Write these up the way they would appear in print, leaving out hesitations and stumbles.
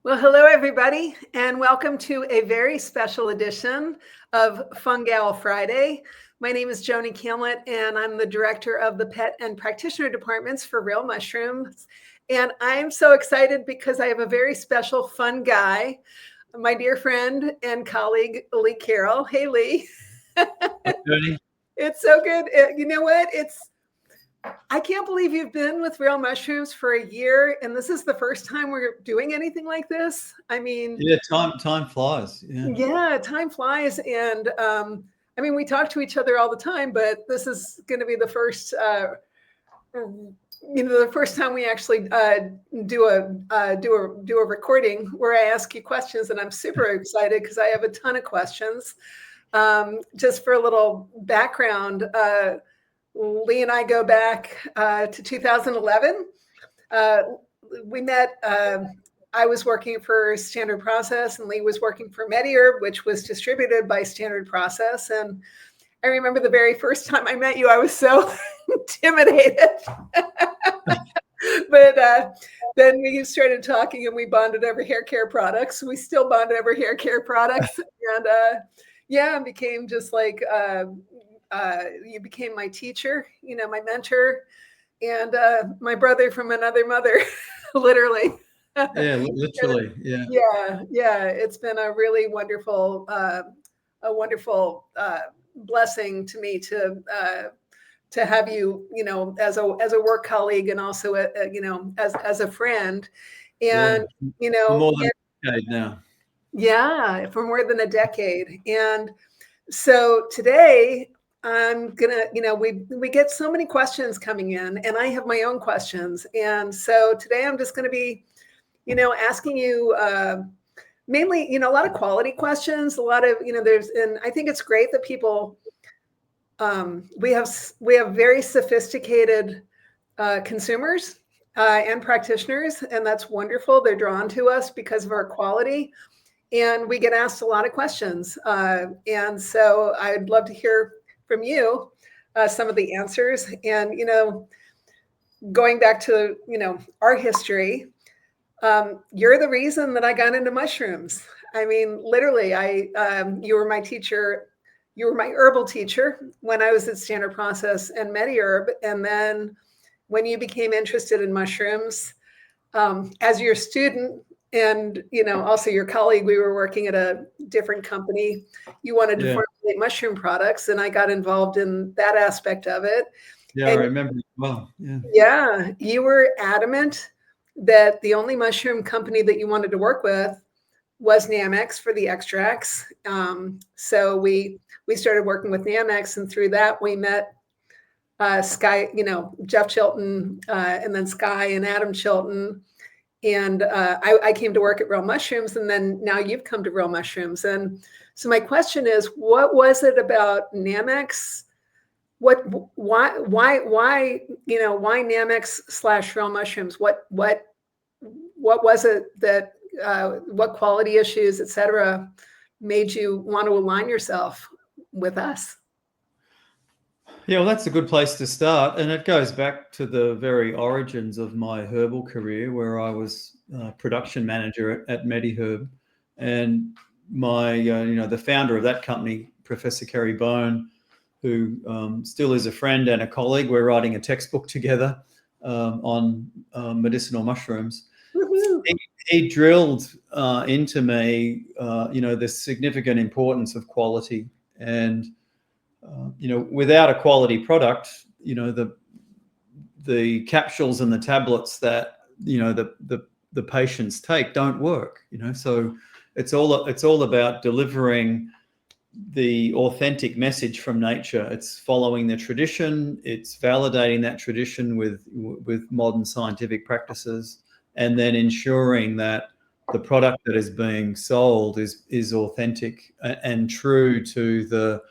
Well, hello, everybody, and welcome to a very special edition of Fungal Friday. My name is Joni Camlet, and I'm the director of the Pet and Practitioner Departments for Real Mushrooms. And I'm so excited because I have a very special fun guy, my dear friend and colleague, Lee Carroll. Hey, Lee. Hi, Joni. It's so good. You know what? I can't believe you've been with Real Mushrooms for a year, and this is the first time we're doing anything like this. I mean, Yeah, time flies. yeah, time flies, and I mean, we talk to each other all the time, but this is going to be the first, the first time we actually do a recording where I ask you questions, and I'm super excited because I have a ton of questions. Just for a little background. Lee and I go back to 2011. We met, I was working for Standard Process and Lee was working for MediHerb, which was distributed by Standard Process. And I remember the very first time I met you, I was so intimidated. But then we started talking and we bonded over hair care products. We still bond over hair care products. And yeah, became just like, you became my teacher, my mentor, and my brother from another mother, literally. Yeah, literally. Yeah. It's been a really wonderful, blessing to me to have you, as a work colleague and also, as a friend, and For more than a decade now. Yeah, for more than a decade, and so today. I'm gonna, we get so many questions coming in, and I have my own questions. And so today I'm just gonna be, asking you mainly, a lot of quality questions, a lot of, and I think it's great that people, we have very sophisticated consumers and practitioners, and that's wonderful. They're drawn to us because of our quality. And we get asked a lot of questions. And so I'd love to hear from you some of the answers. And, going back to, our history, you're the reason that I got into mushrooms. I mean, literally, you were my teacher. You were my herbal teacher when I was at Standard Process and MediHerb. And then when you became interested in mushrooms, as your student, and also your colleague, we were working at a different company. You wanted to formulate mushroom products, and I got involved in that aspect of it. Yeah, and, I remember well. Yeah, you were adamant that the only mushroom company that you wanted to work with was Nammex for the extracts. So we started working with Nammex, and through that we met Sky, Jeff Chilton, and then Sky and Adam Chilton. And I came to work at Real Mushrooms, and then now you've come to Real Mushrooms. And so my question is, what was it about Nammex? Why Nammex / Real Mushrooms? What was it that, what quality issues, et cetera, made you want to align yourself with us? Yeah, well, that's a good place to start. And it goes back to the very origins of my herbal career, where I was production manager at MediHerb. And my, the founder of that company, Professor Kerry Bone, who still is a friend and a colleague, we're writing a textbook together on medicinal mushrooms. He drilled into me, the significant importance of quality. And without a quality product, the capsules and the tablets that the patients take don't work. So it's all about delivering the authentic message from nature. It's following the tradition. It's validating that tradition with modern scientific practices, and then ensuring that the product that is being sold is authentic and true to the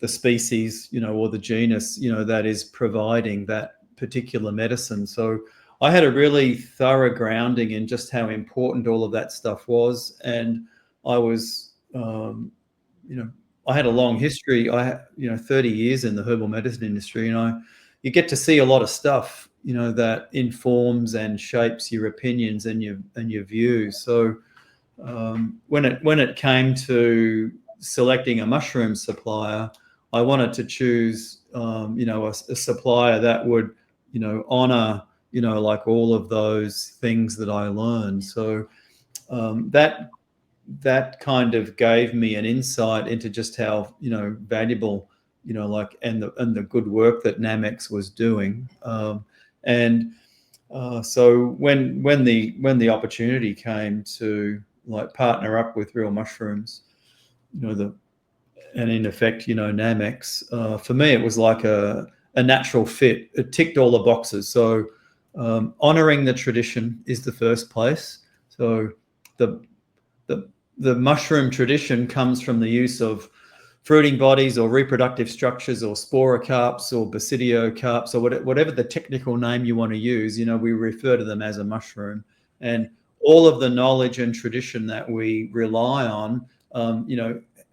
species, or the genus, that is providing that particular medicine. So I had a really thorough grounding in just how important all of that stuff was. And I was, I had a long history. 30 years in the herbal medicine industry, and you get to see a lot of stuff, that informs and shapes your opinions and your views. So when it came to selecting a mushroom supplier, I wanted to choose a supplier that would honor like all of those things that I learned. So that kind of gave me an insight into just how valuable and the good work that Nammex was doing. So when the opportunity came to like partner up with Real Mushrooms, and in effect, Nammex, for me it was like a natural fit. It ticked all the boxes. So honoring the tradition is the first place. So the mushroom tradition comes from the use of fruiting bodies or reproductive structures or sporocarps or basidiocarps or whatever the technical name you want to use. We refer to them as a mushroom. And all of the knowledge and tradition that we rely on,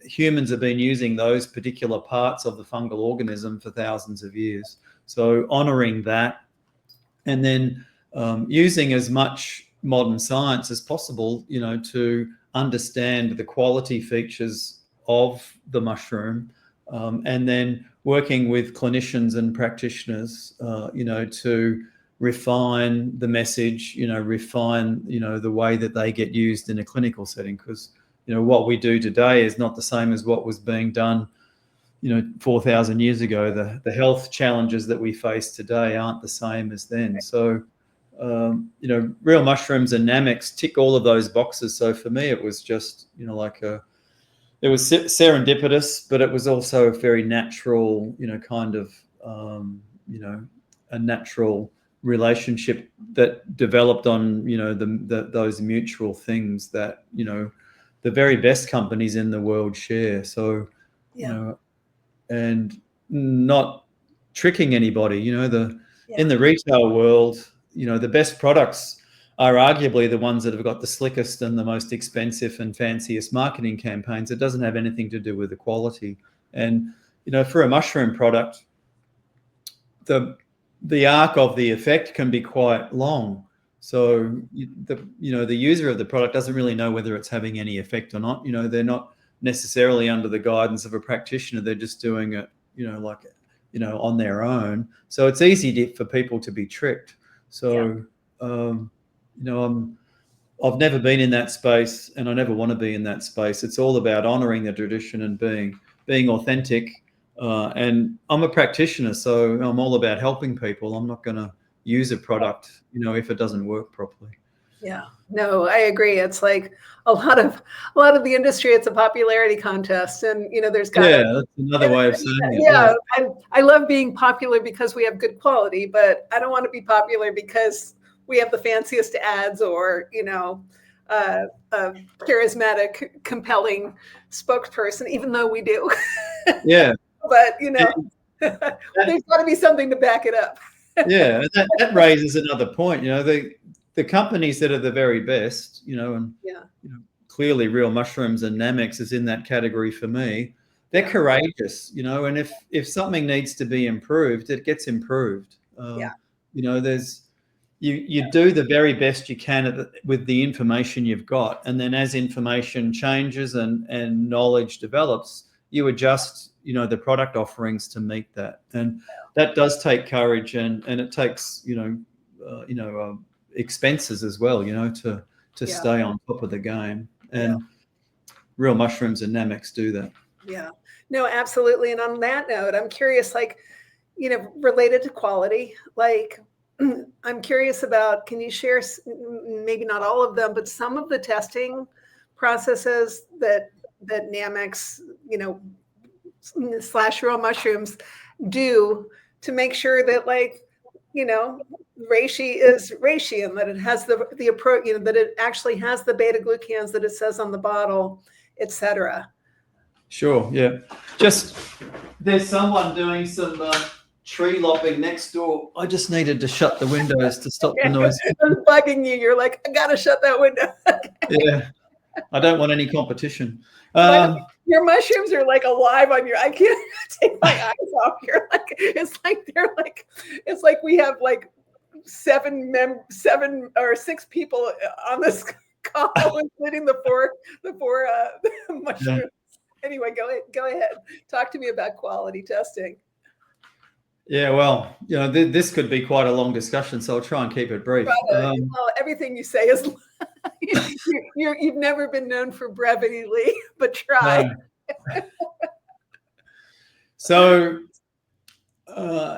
humans have been using those particular parts of the fungal organism for thousands of years. So honoring that, and then using as much modern science as possible, to understand the quality features of the mushroom, and then working with clinicians and practitioners, to refine the message, refine, the way that they get used in a clinical setting. Because, what we do today is not the same as what was being done, 4,000 years ago. The health challenges that we face today aren't the same as then. So, Real Mushrooms and Nammex tick all of those boxes. So for me, it was just, it was serendipitous, but it was also a very natural, kind of, a natural relationship that developed on, those mutual things that, the very best companies in the world share. So, and not tricking anybody, in the retail world, the best products are arguably the ones that have got the slickest and the most expensive and fanciest marketing campaigns. It doesn't have anything to do with the quality. And, for a mushroom product, the arc of the effect can be quite long. So the user of the product doesn't really know whether it's having any effect or not. They're not necessarily under the guidance of a practitioner. They're just doing it, on their own. So it's easy for people to be tricked. So, I've never been in that space, and I never want to be in that space. It's all about honoring the tradition and being authentic. And I'm a practitioner, so I'm all about helping people. I'm not going to use a product, if it doesn't work properly. Yeah, no, I agree. It's like a lot of the industry. It's a popularity contest, and there's that's another way of saying it. Yeah, I love being popular because we have good quality, but I don't want to be popular because we have the fanciest ads or a charismatic, compelling spokesperson. Even though we do, yeah, but there's got to be something to back it up. Yeah, that raises another point. The companies that are the very best, clearly Real Mushrooms and Nammex is in that category for me. They're courageous, and if something needs to be improved, it gets improved. There's you do the very best you can with the information you've got, and then as information changes and knowledge develops, you adjust, the product offerings to meet that, and that does take courage, and it takes, expenses as well, to stay on top of the game. And Real Mushrooms and Nammex do that. Yeah, no, absolutely. And on that note, I'm curious, related to quality, I'm curious about, can you share, maybe not all of them, but some of the testing processes that Nammex, / Real Mushrooms do to make sure that reishi is reishi, and that it has the approach, that it actually has the beta glucans that it says on the bottle, etc. Sure. Yeah. Just there's someone doing some tree lopping next door. I just needed to shut the windows to stop the noise. I'm bugging you. You're like, I gotta shut that window. Yeah. I don't want any competition. Your mushrooms are alive on your. I can't take my eyes off. You're it's like we have seven or six people on this call, including the four mushrooms. Yeah. Anyway, go ahead. Talk to me about quality testing. Yeah, well, this could be quite a long discussion, so I'll try and keep it brief. Well, everything you say is you've never been known for brevity, Lee, but try. So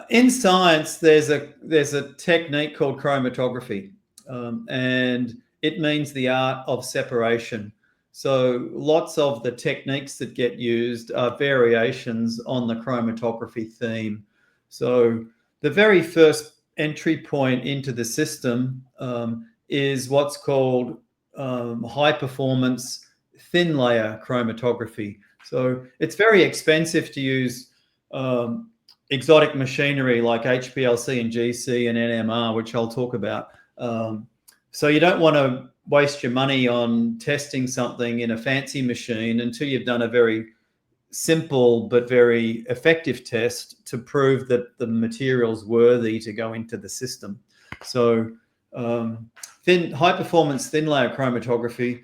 in science, there's a technique called chromatography, and it means the art of separation. So lots of the techniques that get used are variations on the chromatography theme. So the very first entry point into the system is what's called high performance thin layer chromatography. So it's very expensive to use exotic machinery like HPLC and GC and NMR, which I'll talk about. So you don't want to waste your money on testing something in a fancy machine until you've done a very simple but very effective test to prove that the material's worthy to go into the system. So high performance thin layer chromatography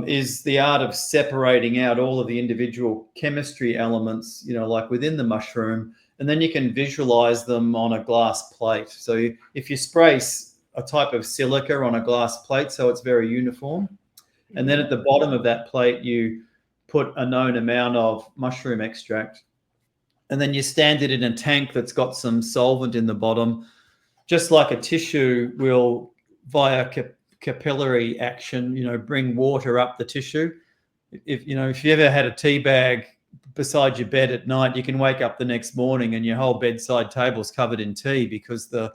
is the art of separating out all of the individual chemistry elements, like within the mushroom, and then you can visualize them on a glass plate. So if you spray a type of silica on a glass plate so it's very uniform, and then at the bottom of that plate you put a known amount of mushroom extract, and then you stand it in a tank that's got some solvent in the bottom, just like a tissue will, via capillary action, bring water up the tissue. If you ever had a tea bag beside your bed at night, you can wake up the next morning and your whole bedside table's covered in tea because the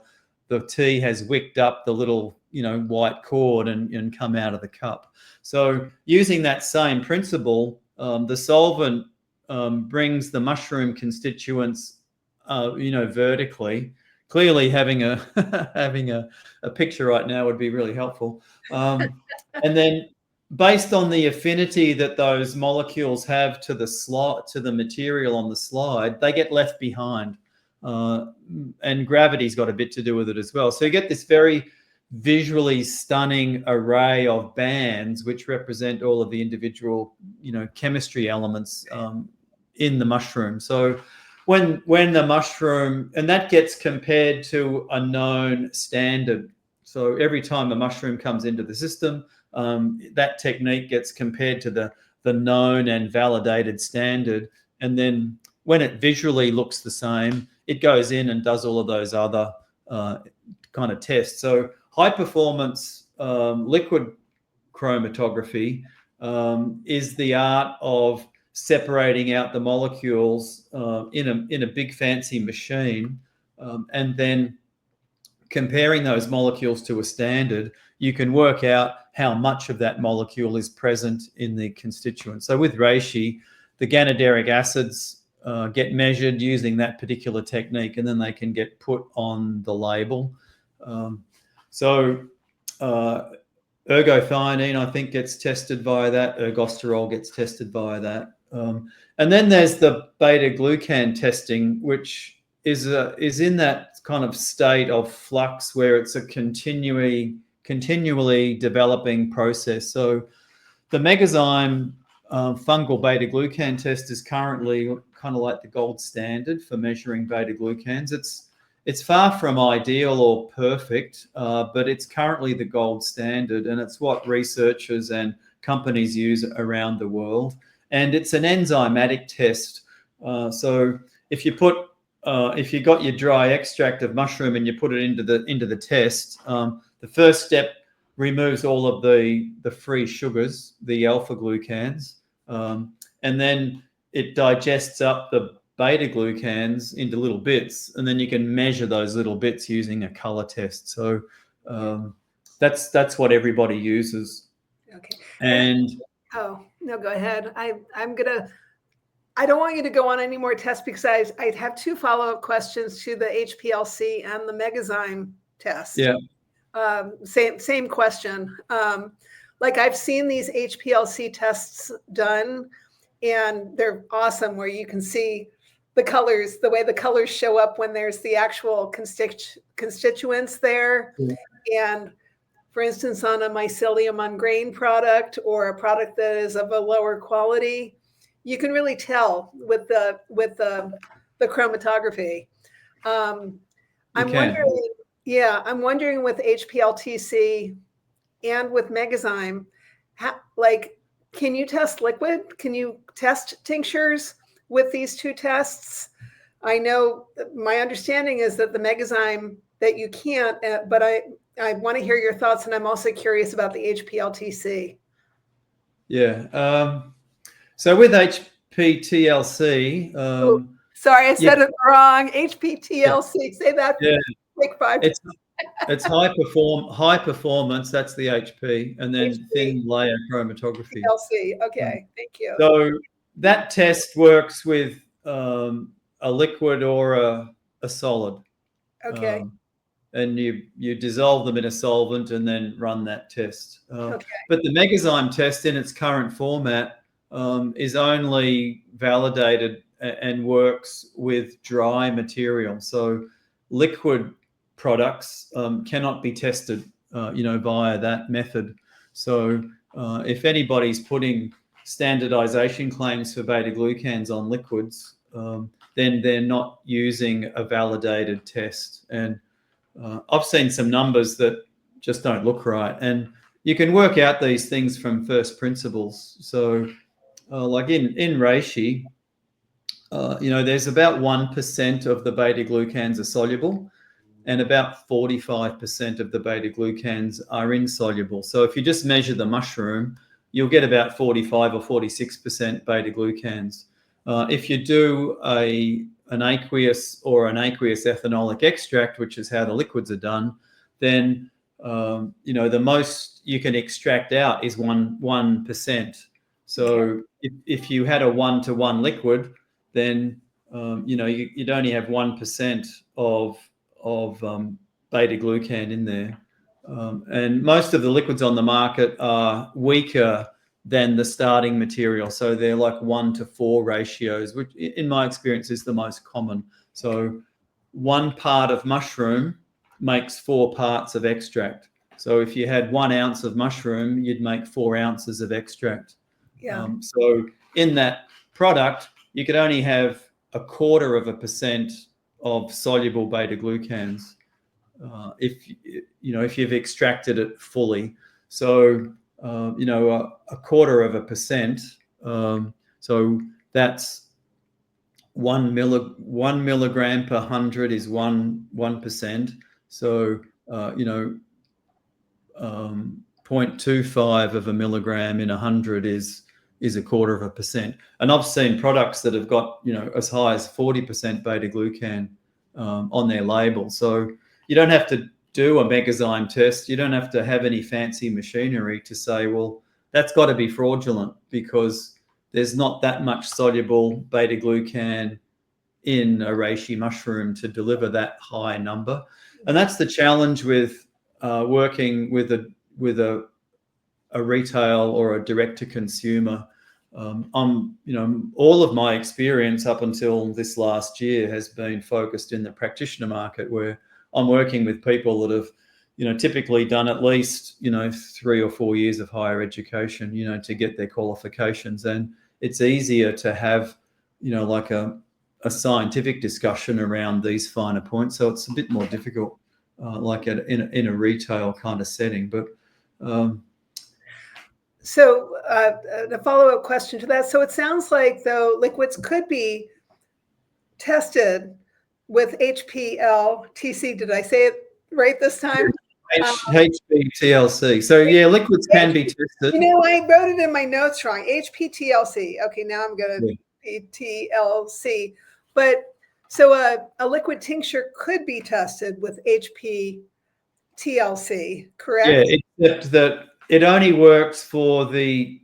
tea has wicked up the little white cord and come out of the cup. So using that same principle, the solvent brings the mushroom constituents vertically. Clearly having a picture right now would be really helpful. And then based on the affinity that those molecules have to the material on the slide, they get left behind. And gravity's got a bit to do with it as well. So you get this very visually stunning array of bands which represent all of the individual, chemistry elements in the mushroom. So when the mushroom, and that gets compared to a known standard. So every time a mushroom comes into the system, that technique gets compared to the known and validated standard. And then when it visually looks the same, it goes in and does all of those other kind of tests. So high performance liquid chromatography is the art of separating out the molecules in a big fancy machine, and then comparing those molecules to a standard. You can work out how much of that molecule is present in the constituent. So with reishi, the ganideric acids get measured using that particular technique, and then they can get put on the label. So ergothioneine, I think, gets tested via that. Ergosterol gets tested via that. And then there's the beta-glucan testing, which is in that kind of state of flux where it's a continually developing process. So the Megazyme fungal beta-glucan test is currently kind of like the gold standard for measuring beta-glucans. It's far from ideal or perfect, but it's currently the gold standard, and it's what researchers and companies use around the world. And it's an enzymatic test. So if you got your dry extract of mushroom and you put it into the test, the first step removes all of the free sugars, the alpha glucans, and then it digests up the beta glucans into little bits, and then you can measure those little bits using a color test. So that's what everybody uses. Okay. And oh no, go ahead. I don't want you to go on any more tests because I have two follow-up questions to the HPLC and the Megazyme test. Yeah. Same question. Like I've seen these HPLC tests done, and they're awesome, where you can see the colors, the way the colors show up when there's the actual constituents there. And for instance, on a mycelium on grain product or a product that is of a lower quality, you can really tell with the chromatography. I'm wondering, I'm wondering with HPLTC and with Megazyme, like, can you test liquid? Can you test tinctures with these two tests? I know my understanding is that the Megazyme that you can't, but I want to hear your thoughts, and I'm also curious about the HPLTC. Yeah. So with HPTLC, sorry, I said it wrong. HPTLC. Yeah. Say that. Yeah. Like 5. It's high performance. That's the HP, and then HP. Thin layer chromatography. TLC. Okay, thank you. So that test works with a liquid or a solid. Okay. And you dissolve them in a solvent and then run that test. Okay. But the Megazyme test in its current format is only validated and works with dry material. So liquid products cannot be tested, via that method. So if anybody's putting standardization claims for beta-glucans on liquids, then they're not using a validated test. And I've seen some numbers that just don't look right. And you can work out these things from first principles. So like in reishi, there's about 1% of the beta-glucans are soluble, and about 45% of the beta-glucans are insoluble. So if you just measure the mushroom, you'll get about 45 or 46% beta-glucans. If you do an aqueous or an aqueous ethanolic extract, which is how the liquids are done, then the most you can extract out is 1%. So if you had a 1-to-1 liquid, then you'd only have 1% of beta-glucan in there. And most of the liquids on the market are weaker than the starting material. So they're like 1-to-4 ratios, which in my experience is the most common. So 1 part of mushroom makes 4 parts of extract. So if you had 1 ounce of mushroom, you'd make 4 ounces of extract. Yeah. So in that product, you could only have 0.25% of soluble beta-glucans if you've extracted it fully. So 0.25%. So that's 1 milligram per 100 is 1%. So 0.25 of a milligram in 100 is 0.25%. And I've seen products that have got as high as 40% beta-glucan on their label. So you don't have to do a Megazyme test. You don't have to have any fancy machinery to say, well, that's got to be fraudulent because there's not that much soluble beta-glucan in a reishi mushroom to deliver that high number. And that's the challenge with working with a retail or a direct-to-consumer. All of my experience up until this last year has been focused in the practitioner market, where I'm working with people that have, typically done at least, 3 or 4 years of higher education, to get their qualifications. And it's easier to have, like a scientific discussion around these finer points. So it's a bit more difficult, in a retail kind of setting. But so a follow-up question to that. So it sounds like, though, liquids could be tested with HPLTC. Did I say it right this time? HPTLC. So yeah, liquids can be tested. I wrote it in my notes wrong. HPTLC. Okay, now I'm going to TLC. But so a liquid tincture could be tested with HPTLC, correct? Yeah, except that it only works for the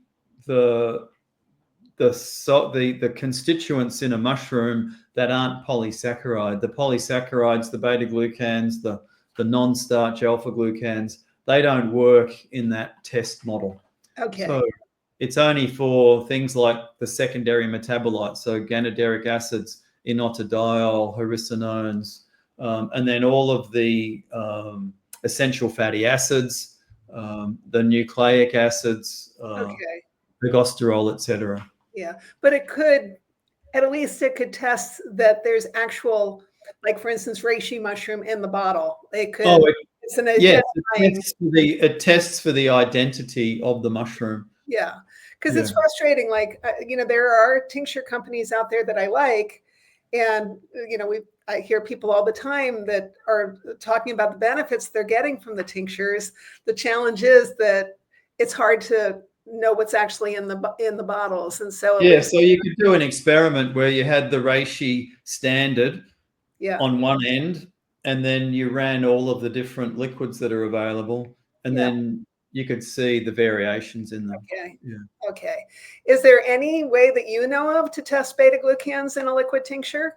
constituents in a mushroom that aren't polysaccharide. The polysaccharides, the beta-glucans, the non-starch alpha-glucans, they don't work in that test model. Okay. So it's only for things like the secondary metabolites, so ganideric acids inositol, hericinones, and then all of the essential fatty acids, the nucleic acids, Okay. ergosterol, etc. Yeah. But it could, at least it could test that there's actual, like for instance, reishi mushroom in the bottle. It could, it's an yes, identifying. it tests for the identity of the mushroom. Yeah. Because it's frustrating. Like, there are tincture companies out there that I like. And, I hear people all the time that are talking about the benefits they're getting from the tinctures. The challenge is that it's hard to know what's actually in the bottles. And so so you could do an experiment where you had the reishi standard on one end, and then you ran all of the different liquids that are available, and then you could see the variations in them. Okay. Yeah. Okay. Is there any way that you know of to test beta glucans in a liquid tincture?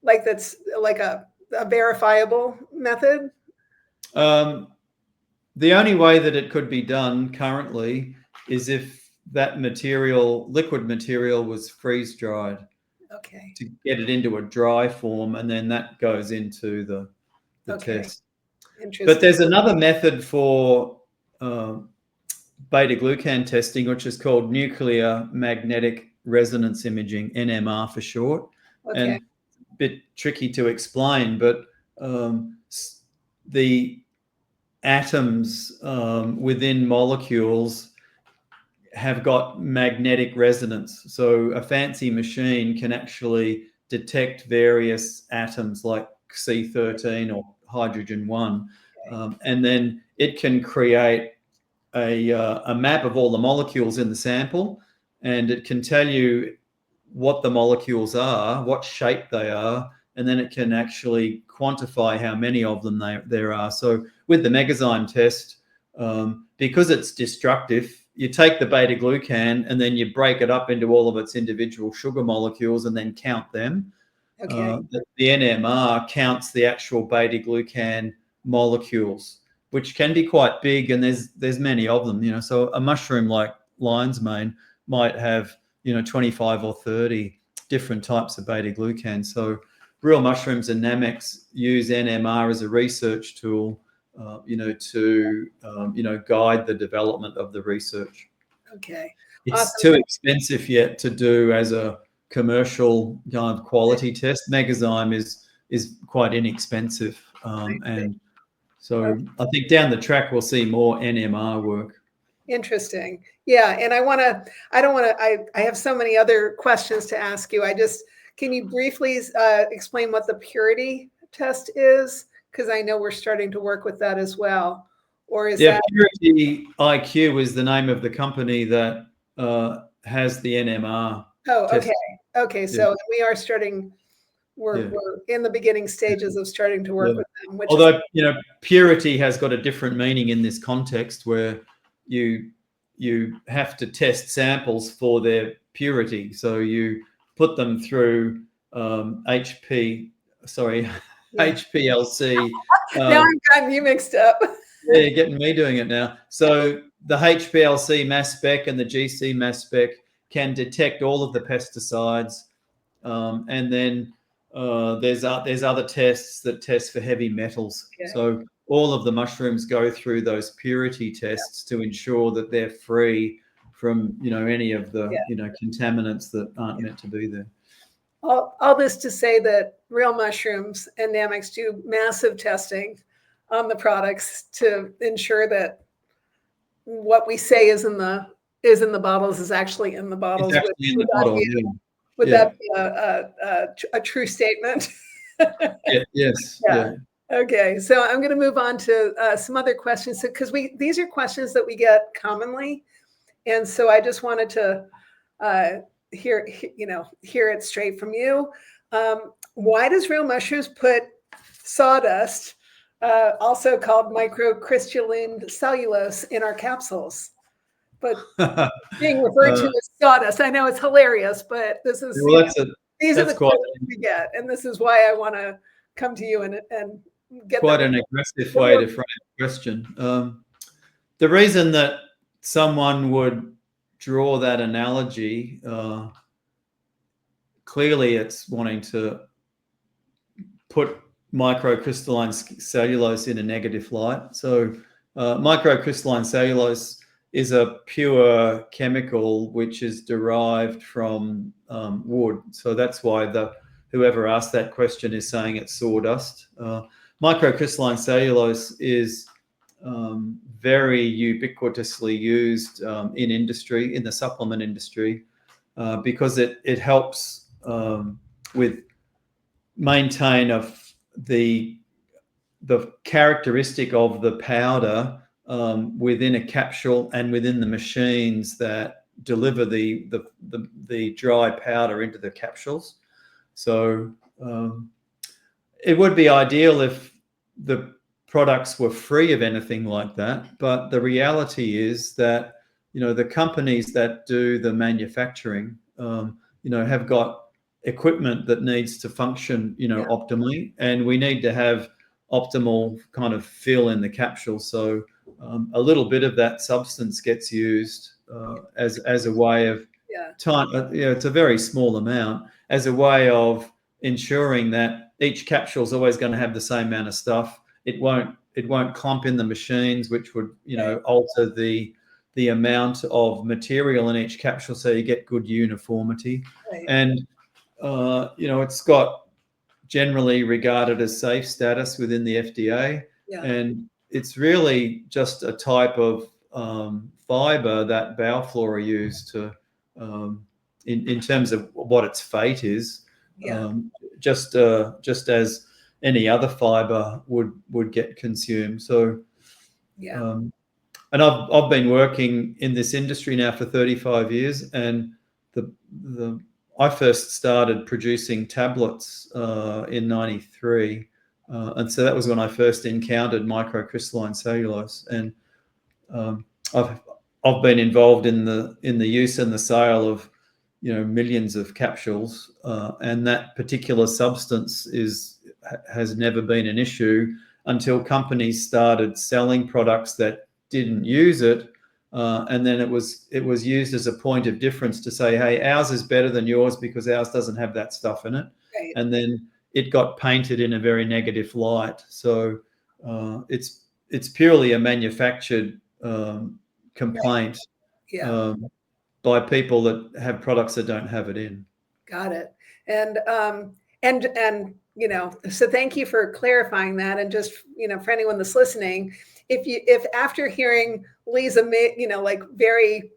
Like that's like a verifiable method? The only way that it could be done currently is if that liquid material was freeze dried. Okay. To get it into a dry form, and then that goes into the test. Interesting. But there's another method for beta glucan testing, which is called nuclear magnetic resonance imaging, NMR for short. Okay. And a bit tricky to explain, but the atoms within molecules have got magnetic resonance. So a fancy machine can actually detect various atoms like C13 or hydrogen 1, and then it can create a map of all the molecules in the sample, and it can tell you what the molecules are, what shape they are, and then it can actually quantify how many of them there are. So with the megazyme test, because it's destructive, you take the beta glucan and then you break it up into all of its individual sugar molecules and then count them. Okay. The NMR counts the actual beta glucan molecules, which can be quite big, and there's many of them. So a mushroom like lion's mane might have 25 or 30 different types of beta glucan. So Real Mushrooms and Nammex use NMR as a research tool, to guide the development of the research. Okay. It's too expensive yet to do as a commercial kind of quality test. Megazyme is quite inexpensive, and so I think down the track we'll see more NMR work. Interesting. Yeah, and I have so many other questions to ask you. Can you briefly explain what the purity test is? Because I know we're starting to work with that as well. Or is that Purity IQ is the name of the company that has the NMR. Oh, okay. Okay, so we are starting. We're in the beginning stages of starting to work with them. Although purity has got a different meaning in this context, where you have to test samples for their purity. So you put them through HPLC. Now I've gotten you mixed up. Yeah, you're getting me doing it now. So the HPLC mass spec and the GC mass spec can detect all of the pesticides, and then there's other tests that test for heavy metals. Okay. So all of the mushrooms go through those purity tests to ensure that they're free from any of the contaminants that aren't meant to be there. All this to say that Real Mushrooms and Nammex do massive testing on the products to ensure that what we say is in the bottles is actually in the bottles. Exactly in the bottle. Would that be a true statement? Yes. Yeah. Okay, so I'm going to move on to some other questions because these are questions that we get commonly, and so I just wanted to hear it straight from you. Why does Real Mushrooms put sawdust, also called microcrystalline cellulose, in our capsules? But being referred to as sawdust, I know it's hilarious, but this is these are the questions we get, and this is why I want to come to you and get quite an aggressive way to frame the question. The reason that someone would draw that analogy clearly it's wanting to put microcrystalline cellulose in a negative light. So microcrystalline cellulose is a pure chemical which is derived from wood. So that's why whoever asked that question is saying it's sawdust. Microcrystalline cellulose is very ubiquitously used in industry, in the supplement industry, because it helps with maintain of the characteristic of the powder within a capsule and within the machines that deliver the dry powder into the capsules. So it would be ideal if the products were free of anything like that, but the reality is that the companies that do the manufacturing have got equipment that needs to function optimally, and we need to have optimal kind of fill in the capsule. So a little bit of that substance gets used as a way of time. It's a very small amount, as a way of ensuring that each capsule is always going to have the same amount of stuff. It won't clump in the machines, which would alter the amount of material in each capsule, so you get good uniformity. Right. And it's got generally regarded as safe status within the FDA, and it's really just a type of fiber that Bowflora used to, in terms of what its fate is, just as any other fiber would get consumed. So, and I've been working in this industry now for 35 years, and I first started producing tablets in '93, and so that was when I first encountered microcrystalline cellulose. And I've been involved in the use and the sale of millions of capsules, and that particular substance has never been an issue until companies started selling products that didn't use it. And then it was used as a point of difference to say, hey, ours is better than yours because ours doesn't have that stuff in it. Right. And then it got painted in a very negative light. So it's purely a manufactured complaint by people that have products that don't have it in. Got it. And so thank you for clarifying that. And just for anyone that's listening, if after hearing Lee's very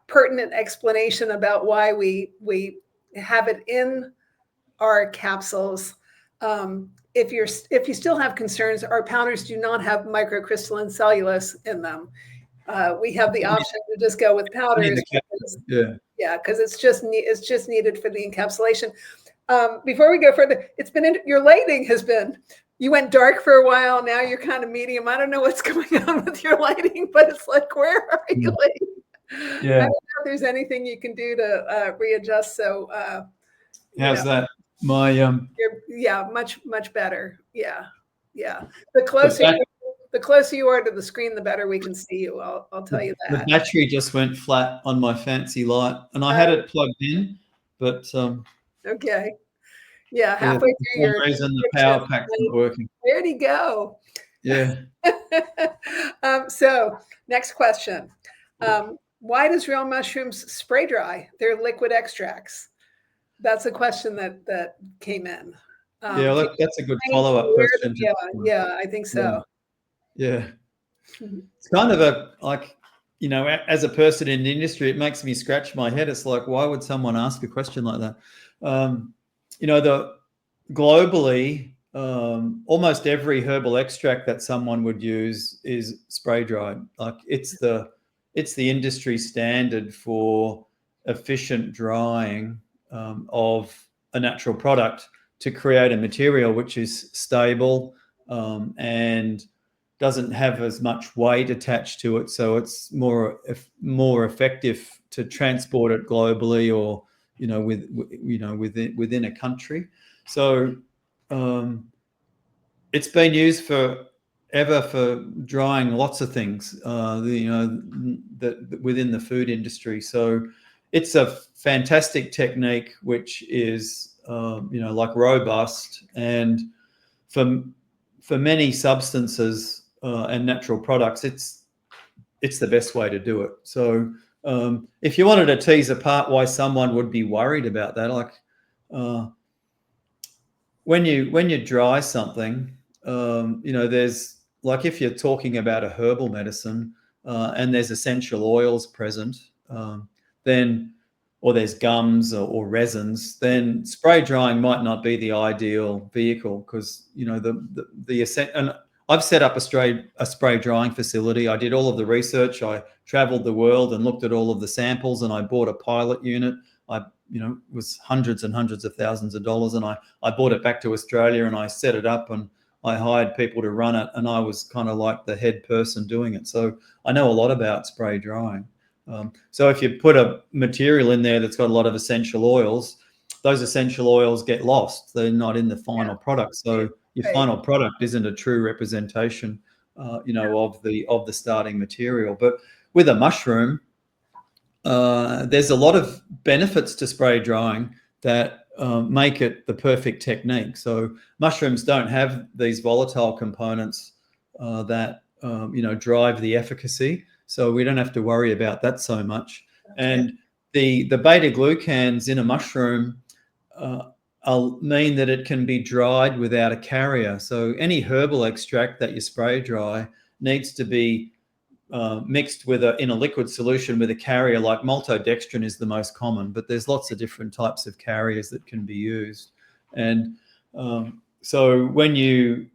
pertinent explanation about why we have it in our capsules, if you still have concerns, our powders do not have microcrystalline cellulose in them. We have the option to just go with powders. Because it's just needed for the encapsulation. Before we go further, your lighting has been. You went dark for a while. Now you're kind of medium. I don't know what's going on with your lighting, but it's like, where are you lighting? I don't know if there's anything you can do to readjust. So how's that? My much better. Yeah. The closer you are to the screen, the better we can see you. I'll tell you that. The battery just went flat on my fancy light, and I had it plugged in, but okay. Yeah, halfway through for some reason the power pack's not working. Where'd he go? Yeah. So next question. Why does Real Mushrooms spray dry? They're liquid extracts. That's a question that came in. That's a good follow-up question. Yeah, I think so. Yeah. It's kind of as a person in the industry, it makes me scratch my head. It's like, why would someone ask a question like that? Globally, almost every herbal extract that someone would use is spray dried. Like it's the industry standard for efficient drying of a natural product to create a material which is stable and doesn't have as much weight attached to it, so it's more effective to transport it globally or within a country. So it's been used forever for drying lots of things, that within the food industry. So it's a fantastic technique, which is, like robust, and for many substances and natural products, it's the best way to do it. So if you wanted to tease apart why someone would be worried about that, like when you dry something, there's, like, if you're talking about a herbal medicine and there's essential oils present, then, or there's gums or resins, then spray drying might not be the ideal vehicle, because and I've set up a spray drying facility. I did all of the research. I traveled the world and looked at all of the samples, and I bought a pilot unit. It was hundreds and hundreds of thousands of dollars, and I brought it back to Australia and I set it up and I hired people to run it, and I was kind of like the head person doing it. So I know a lot about spray drying. So if you put a material in there that's got a lot of essential oils, those essential oils get lost. They're not in the final product. So your final product isn't a true representation, of the starting material. But with a mushroom, there's a lot of benefits to spray drying that make it the perfect technique. So mushrooms don't have these volatile components that drive the efficacy. So we don't have to worry about that so much. Okay. And the beta glucans in a mushroom mean that it can be dried without a carrier. So any herbal extract that you spray dry needs to be mixed in a liquid solution with a carrier. Like maltodextrin is the most common, but there's lots of different types of carriers that can be used. And so when you've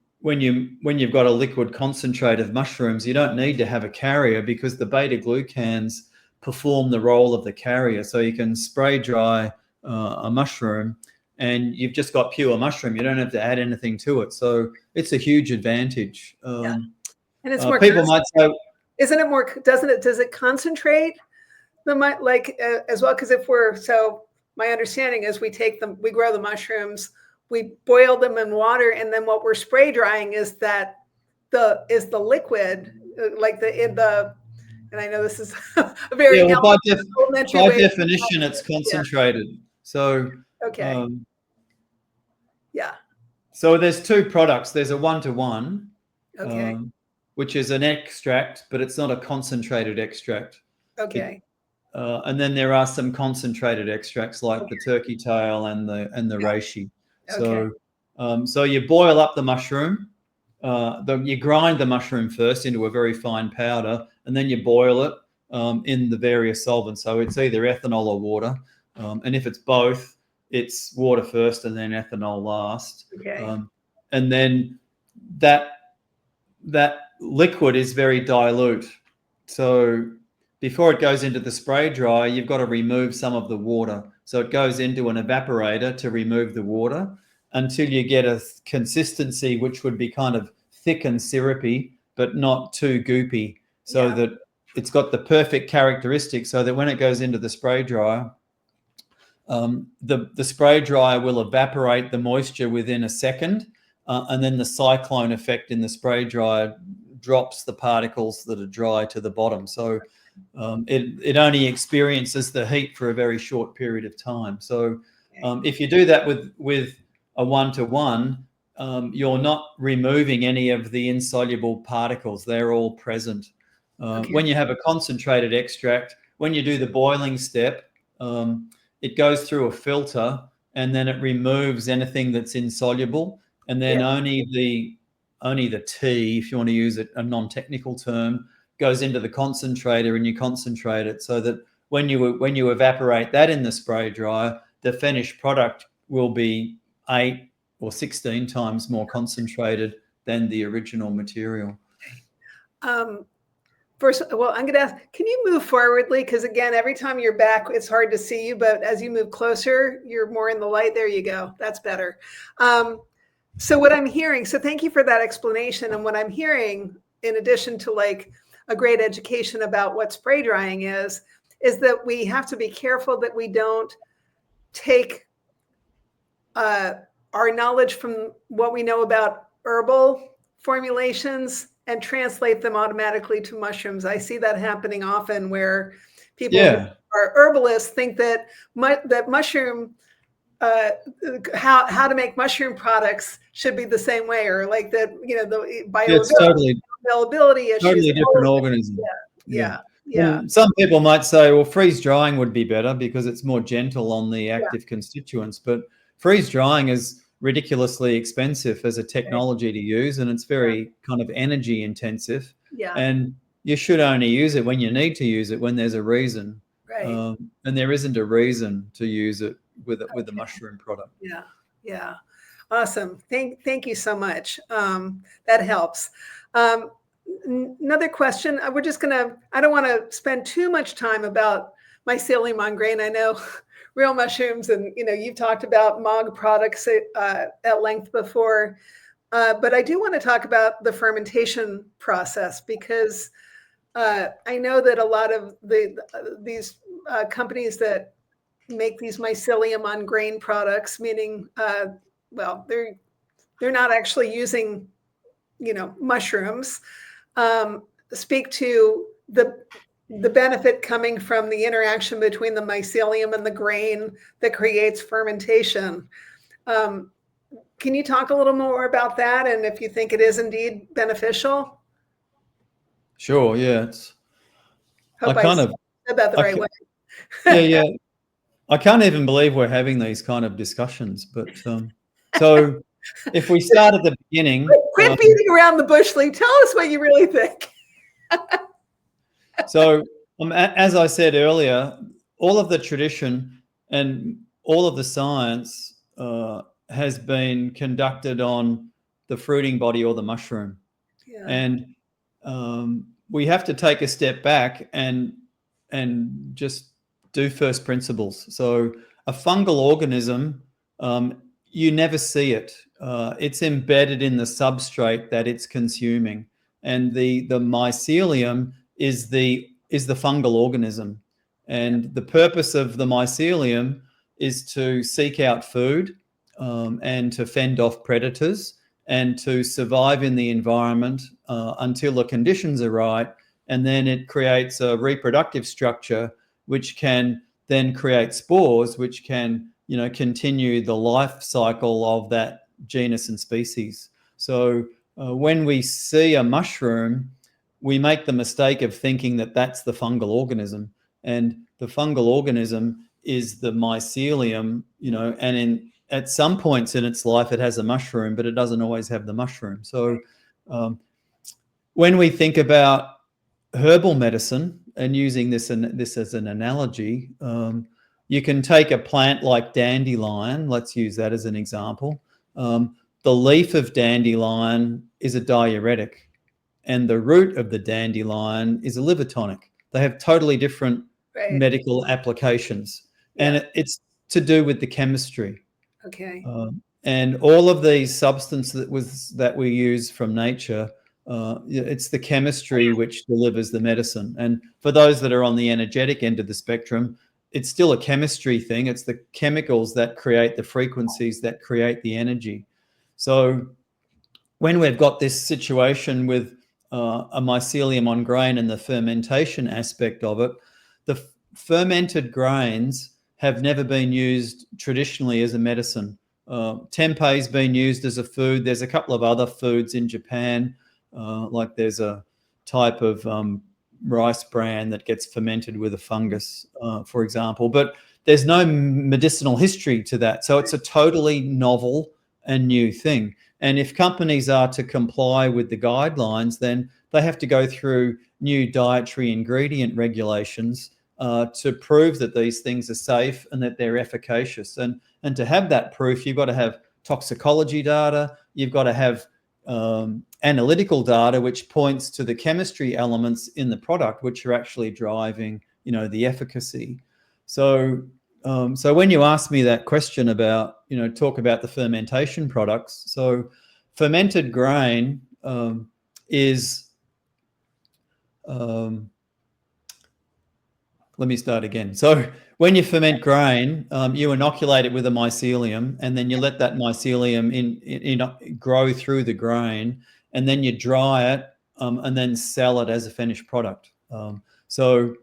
got a liquid concentrate of mushrooms, you don't need to have a carrier, because the beta glucans perform the role of the carrier. So you can spray dry a mushroom and you've just got pure mushroom. You don't have to add anything to it. So it's a huge advantage. And it's more people might say, isn't it more, does it concentrate as well? Because my understanding is we grow the mushrooms, we boil them in water, and then what we're spray drying is the liquid, and I know this is a very by definition, it's concentrated. Yeah. So okay. So there's two products. There's a 1-to-1. Okay. Which is an extract, but it's not a concentrated extract. Okay. And then there are some concentrated extracts like the turkey tail and the reishi. Okay. So you boil up the mushroom. You grind the mushroom first into a very fine powder, and then you boil it in the various solvents. So it's either ethanol or water. And if it's both, it's water first and then ethanol last. Okay. And then that liquid is very dilute. So before it goes into the spray dryer, you've got to remove some of the water. So it goes into an evaporator to remove the water until you get a consistency which would be kind of thick and syrupy, but not too goopy, so that it's got the perfect characteristics, so that when it goes into the spray dryer, the spray dryer will evaporate the moisture within a second, and then the cyclone effect in the spray dryer drops the particles that are dry to the bottom. So it only experiences the heat for a very short period of time. So if you do that with a 1-to-1, you're not removing any of the insoluble particles. They're all present. When you have a concentrated extract, when you do the boiling step, it goes through a filter and then it removes anything that's insoluble. And then only the tea, if you want to use a non-technical term, goes into the concentrator, and you concentrate it so that when you evaporate that in the spray dryer, the finished product will be 8 or 16 times more concentrated than the original material. First, well, I'm going to ask, can you move forwardly? Because again, every time you're back, it's hard to see you, but as you move closer, you're more in the light. There you go. That's better. So what I'm hearing, so thank you for that explanation. And what I'm hearing, in addition to like a great education about what spray drying is that we have to be careful that we don't take our knowledge from what we know about herbal formulations and translate them automatically to mushrooms. I see that happening often where people or herbalists think that that mushroom, how to make mushroom products should be the same way, or like that, the It's bioavailability issues. totally different organism. Yeah. And some people might say, well, freeze drying would be better because it's more gentle on the active constituents, but freeze drying is ridiculously expensive as a technology to use, and it's very kind of energy intensive. And you should only use it when you need to use it, when there's a reason. And there isn't a reason to use it with a mushroom product. Yeah. Awesome. Thank you so much. That helps. Another question. I don't want to spend too much time about mycelium on grain. I know Real Mushrooms, and you've talked about MOG products at length before, but I do want to talk about the fermentation process, because I know that a lot of these companies that make these mycelium on grain products, meaning they're not actually using mushrooms, speak to the benefit coming from the interaction between the mycelium and the grain that creates fermentation. Can you talk a little more about that, and if you think it is indeed beneficial? Sure. Yeah. Hope I said that the right way. Yeah. I can't even believe we're having these kind of discussions. But so if we start at the beginning, quit beating around the bush, Lee. Tell us what you really think. So as I said earlier, all of the tradition and all of the science has been conducted on the fruiting body or the mushroom. And we have to take a step back and just do first principles. So a fungal organism, you never see it. It's embedded in the substrate that it's consuming, and the mycelium is the fungal organism. And the purpose of the mycelium is to seek out food and to fend off predators and to survive in the environment until the conditions are right. And then it creates a reproductive structure which can then create spores, which can, continue the life cycle of that genus and species. So when we see a mushroom, we make the mistake of thinking that that's the fungal organism. And the fungal organism is the mycelium, and at some points in its life, it has a mushroom, but it doesn't always have the mushroom. So when we think about herbal medicine and using this as an analogy, you can take a plant like dandelion. Let's use that as an example. The leaf of dandelion is a diuretic, and the root of the dandelion is a liver tonic. They have totally different medical applications, and it's to do with the chemistry. And all of these substances that we use from nature, it's the chemistry which delivers the medicine. And for those that are on the energetic end of the spectrum, it's still a chemistry thing. It's the chemicals that create the frequencies that create the energy. So when we've got this situation with a mycelium on grain and the fermentation aspect of it, the fermented grains have never been used traditionally as a medicine. Tempeh's been used as a food. There's a couple of other foods in Japan, like there's a type of rice bran that gets fermented with a fungus, for example. But there's no medicinal history to that. So it's a totally novel and new thing. And if companies are to comply with the guidelines, then they have to go through new dietary ingredient regulations to prove that these things are safe and that they're efficacious. And to have that proof, you've got to have toxicology data, you've got to have analytical data which points to the chemistry elements in the product which are actually driving, the efficacy. So when you ask me that question about, talk about the fermentation products, so fermented grain is let me start again. So when you ferment grain, you inoculate it with a mycelium, and then you let that mycelium grow through the grain, and then you dry it and then sell it as a finished product. So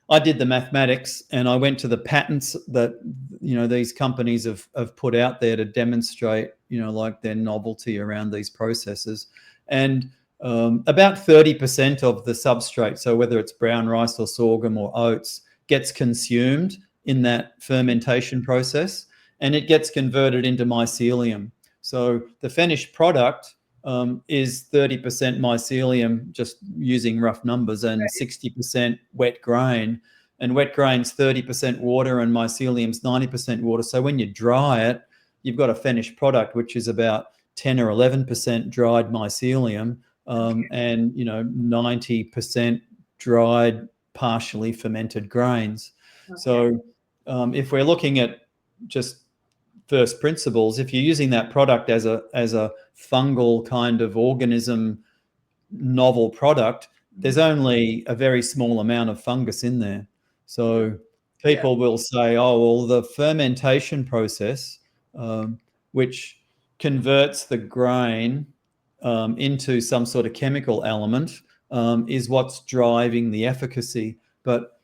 I did the mathematics, and I went to the patents that, these companies have put out there to demonstrate, like their novelty around these processes. And about 30% of the substrate, so whether it's brown rice or sorghum or oats, gets consumed in that fermentation process, and it gets converted into mycelium. So the finished product is 30% mycelium, just using rough numbers, and 60% wet grain. And wet grain's 30% water, and mycelium's 90% water. So when you dry it, you've got a finished product which is about 10 or 11% dried mycelium, and 90% dried, partially fermented grains. Okay. So if we're looking at just first principles, if you're using that product as a fungal kind of organism, novel product, there's only a very small amount of fungus in there. So people will say, oh, well, the fermentation process, which converts the grain into some sort of chemical element, is what's driving the efficacy. But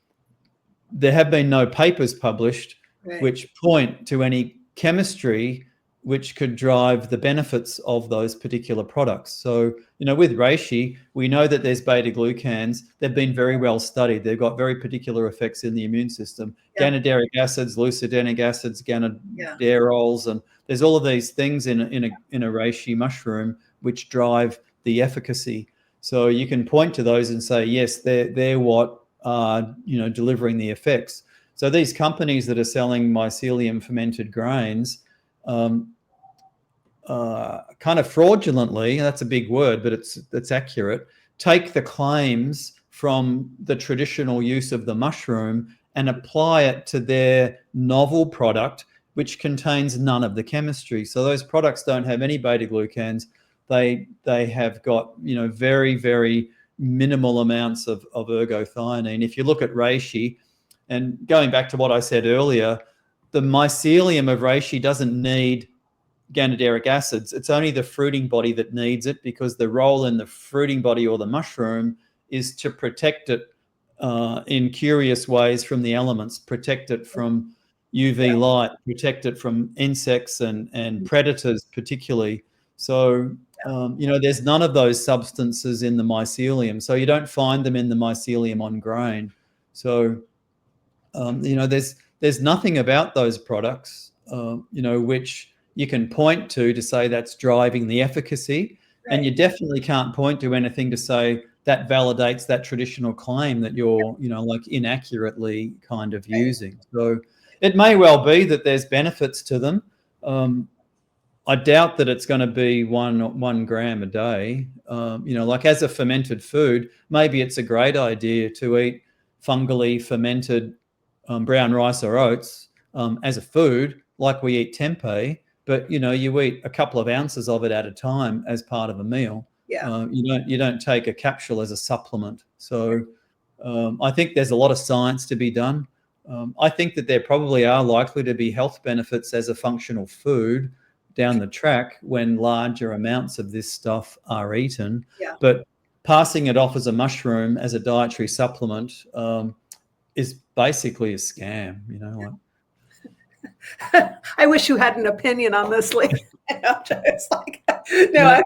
there have been no papers published which point to any chemistry which could drive the benefits of those particular products. So, with reishi, we know that there's beta-glucans. They've been very well studied. They've got very particular effects in the immune system. Yeah. Ganaderic acids, lucidenic acids, ganaderols, and there's all of these things in a reishi mushroom which drive the efficacy. So you can point to those and say, yes, they're what are delivering the effects. So these companies that are selling mycelium fermented grains, kind of fraudulently, that's a big word, but it's accurate, take the claims from the traditional use of the mushroom and apply it to their novel product, which contains none of the chemistry. So those products don't have any beta-glucans. They have got very, very minimal amounts of ergothioneine. If you look at reishi, and going back to what I said earlier, the mycelium of reishi doesn't need ganaderic acids. It's only the fruiting body that needs it, because the role in the fruiting body or the mushroom is to protect it in curious ways from the elements, protect it from UV light, protect it from insects and predators particularly. So, there's none of those substances in the mycelium. So you don't find them in the mycelium on grain. So, there's nothing about those products, which you can point to say that's driving the efficacy. Right. And you definitely can't point to anything to say that validates that traditional claim that you're, like inaccurately kind of using. So it may well be that there's benefits to them. I doubt that it's going to be one gram a day. Like as a fermented food, maybe it's a great idea to eat fungally fermented brown rice or oats as a food, like we eat tempeh, but you eat a couple of ounces of it at a time as part of a meal. Yeah. You don't take a capsule as a supplement. So I think there's a lot of science to be done. I think that there probably are likely to be health benefits as a functional food down the track when larger amounts of this stuff are eaten. Yeah. But passing it off as a mushroom, as a dietary supplement, is basically a scam, I wish you had an opinion on this, Lee. It's like, no,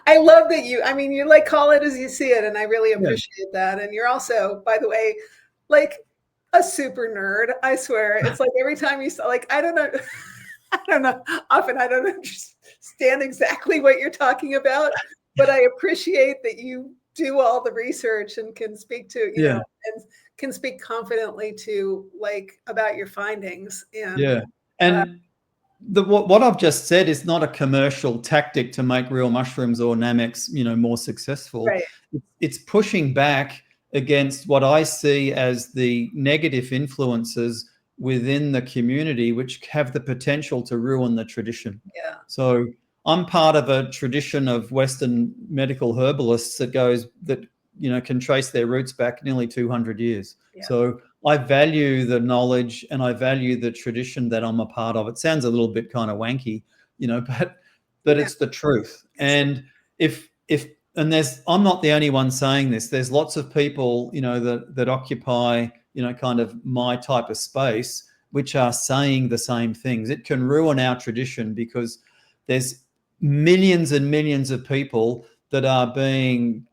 I love that you like call it as you see it, and I really appreciate that. And you're also, by the way, like a super nerd. I swear, it's like every time you I don't know. Often I don't understand exactly what you're talking about, but I appreciate that you do all the research and can speak to and can speak confidently to about your findings. And what I've just said is not a commercial tactic to make Real Mushrooms or Nammex more successful. Right. It's pushing back against what I see as the negative influences within the community which have the potential to ruin the tradition. Yeah. So I'm part of a tradition of Western medical herbalists that can trace their roots back nearly 200 years. Yeah. So I value the knowledge and I value the tradition that I'm a part of. It sounds a little bit kind of wanky, but it's the truth. And I'm not the only one saying this. There's lots of people, that occupy kind of my type of space, which are saying the same things. It can ruin our tradition because there's millions and millions of people that are being,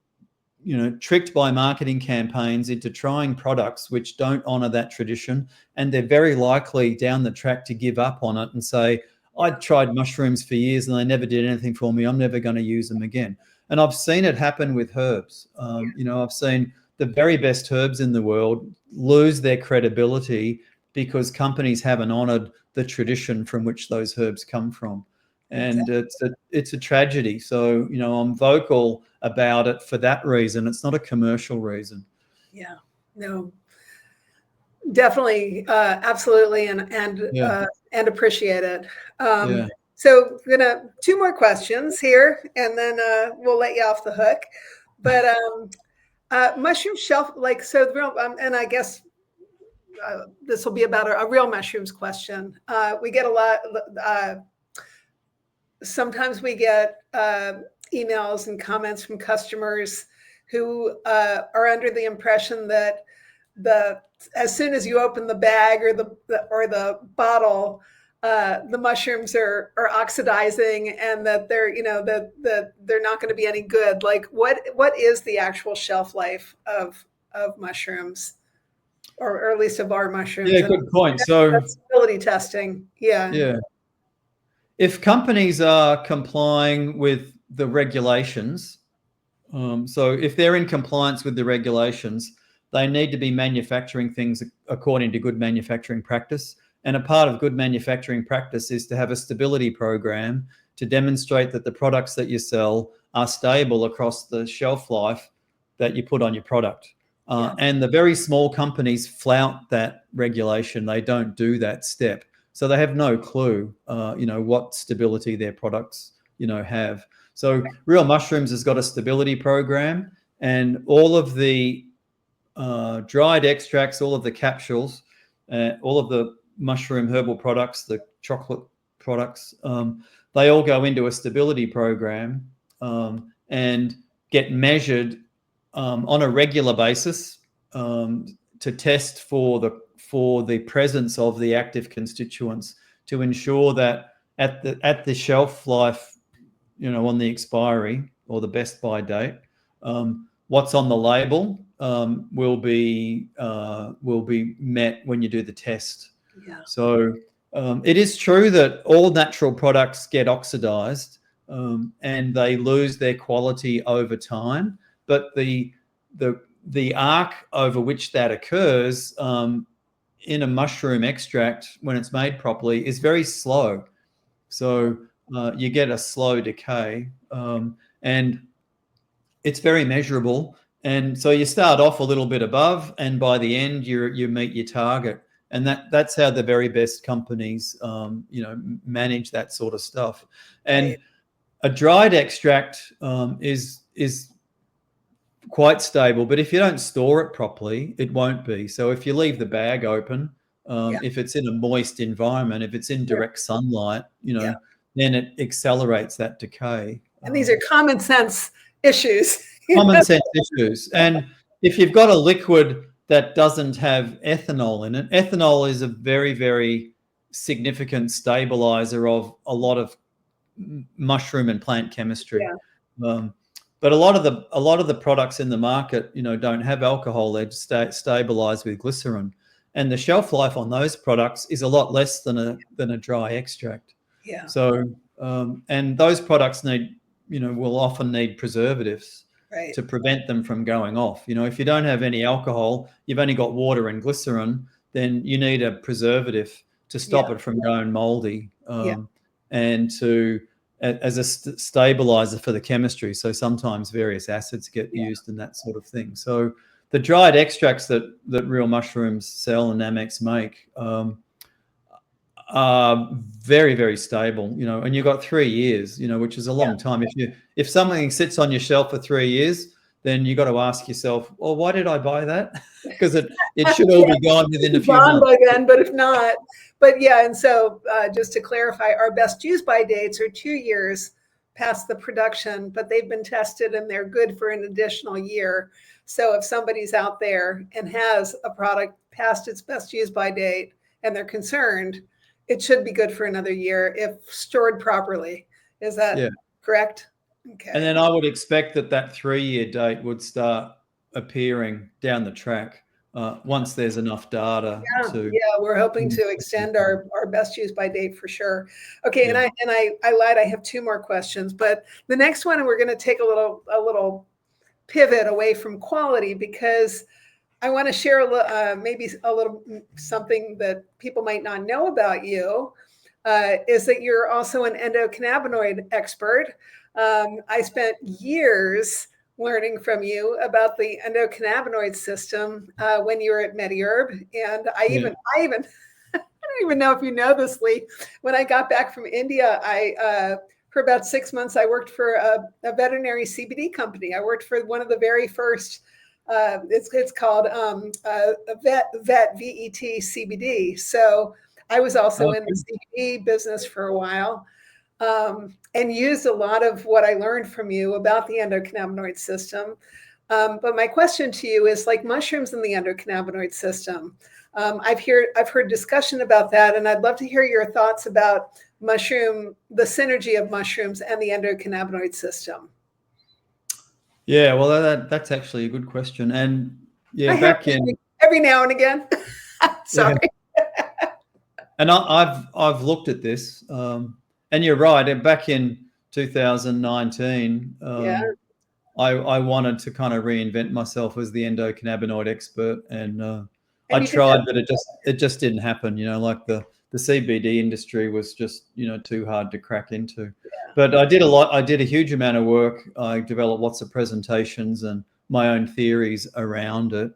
tricked by marketing campaigns into trying products which don't honor that tradition. And they're very likely down the track to give up on it and say, I tried mushrooms for years and they never did anything for me. I'm never going to use them again. And I've seen it happen with herbs. I've seen the very best herbs in the world lose their credibility because companies haven't honored the tradition from which those herbs come from. And it's a tragedy. So, I'm vocal about it for that reason. It's not a commercial reason. Yeah, no, definitely, absolutely, and appreciate it. So, two more questions here, and then we'll let you off the hook. But mushroom shelf, and I guess this will be about a real mushrooms question. We get a lot. Sometimes we get emails and comments from customers who are under the impression that as soon as you open the bag or the bottle, the mushrooms are oxidizing and that they're that they're not going to be any good. Like what is the actual shelf life of mushrooms, or at least of our mushrooms? Yeah, good point. So stability testing. Yeah. If companies are complying with the regulations, so if they're in compliance with the regulations, they need to be manufacturing things according to good manufacturing practice. And a part of good manufacturing practice is to have a stability program to demonstrate that the products that you sell are stable across the shelf life that you put on your product. And the very small companies flout that regulation. They don't do that step. So they have no clue, what stability their products, have. So Real Mushrooms has got a stability program, and all of the dried extracts, all of the capsules, all of the mushroom herbal products, the chocolate products, they all go into a stability program and get measured on a regular basis to test for the presence of the active constituents, to ensure that at the shelf life, on the expiry or the best by date, what's on the label will be met when you do the test. Yeah. So it is true that all natural products get oxidized and they lose their quality over time, but the arc over which that occurs in a mushroom extract, when it's made properly, is very slow. So you get a slow decay, and it's very measurable. And so you start off a little bit above, and by the end you meet your target. And that's how the very best companies, manage that sort of stuff. And Right. A dried extract is quite stable, but if you don't store it properly, it won't be. So if you leave the bag open, if it's in a moist environment, if it's in direct sunlight, then it accelerates that decay. And these are common sense issues. Common sense issues. And if you've got a liquid that doesn't have ethanol in it, ethanol is a very, very significant stabilizer of a lot of mushroom and plant chemistry. But a lot of the products in the market, don't have alcohol. They're stabilized with glycerin, and the shelf life on those products is a lot less than a dry extract. Yeah. So and those products will often need preservatives to prevent them from going off. If you don't have any alcohol, you've only got water and glycerin, then you need a preservative to stop it from going moldy, and as a stabilizer for the chemistry. So sometimes various acids get used and that sort of thing. So the dried extracts that Real Mushrooms sell and Nammex make are very, very stable, and you've got 3 years, which is a long time. If something sits on your shelf for 3 years, then you got to ask yourself, well, why did I buy that? Because it should all be gone within a few months. By then, but if not. But and so just to clarify, our best use by dates are 2 years past the production, but they've been tested and they're good for an additional year. So if somebody's out there and has a product past its best use by date and they're concerned, it should be good for another year if stored properly. Is that correct? Okay. And then I would expect that 3-year date would start appearing down the track once there's enough data to. Yeah, we're hoping to extend our best use by date for sure. Okay, and I lied. I have 2 more questions, but the next one we're going to take a little pivot away from quality, because I want to share maybe a little something that people might not know about you. Is that you're also an endocannabinoid expert. I spent years learning from you about the endocannabinoid system when you were at MediHerb, and I don't even know if you know this, Lee. When I got back from India, for about 6 months, I worked for a veterinary CBD company. I worked for one of the very first. It's called Vet CBD. So I was also in the CBD business for a while, and used a lot of what I learned from you about the endocannabinoid system. But my question to you is, like mushrooms in the endocannabinoid system. I've heard discussion about that, and I'd love to hear your thoughts about the synergy of mushrooms and the endocannabinoid system. Yeah, well, that's actually a good question. And back in every now and again. Sorry. Yeah. And I've looked at this, and you're right. And back in 2019, I wanted to kind of reinvent myself as the endocannabinoid expert, and I tried, but it just didn't happen. Like the CBD industry was just too hard to crack into. Yeah. But I did a huge amount of work. I developed lots of presentations and my own theories around it.